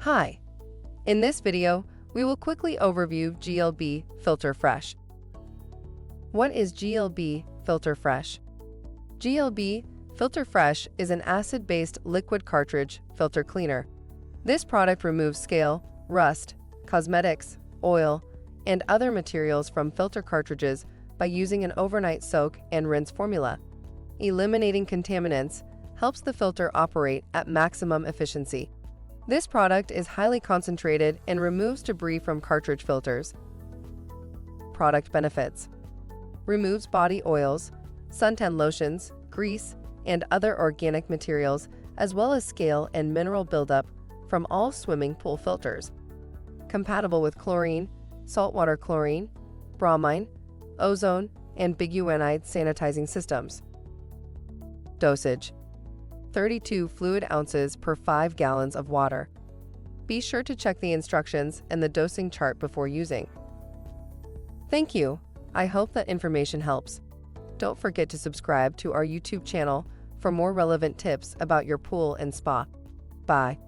Hi! In this video, we will quickly overview GLB Filter Fresh. What is GLB Filter Fresh? GLB Filter Fresh is an acid-based liquid cartridge filter cleaner. This product removes scale, rust, cosmetics, oil, and other materials from filter cartridges by using an overnight soak and rinse formula. Eliminating contaminants helps the filter operate at maximum efficiency. This product is highly concentrated and removes debris from cartridge filters. Product benefits: removes body oils, suntan lotions, grease, and other organic materials, as well as scale and mineral buildup from all swimming pool filters. Compatible with chlorine, saltwater chlorine, bromine, ozone, and biguanide sanitizing systems. Dosage: 32 fluid ounces per 5 gallons of water. Be sure to check the instructions and the dosing chart before using. Thank you. I hope that information helps. Don't forget to subscribe to our YouTube channel for more relevant tips about your pool and spa. Bye.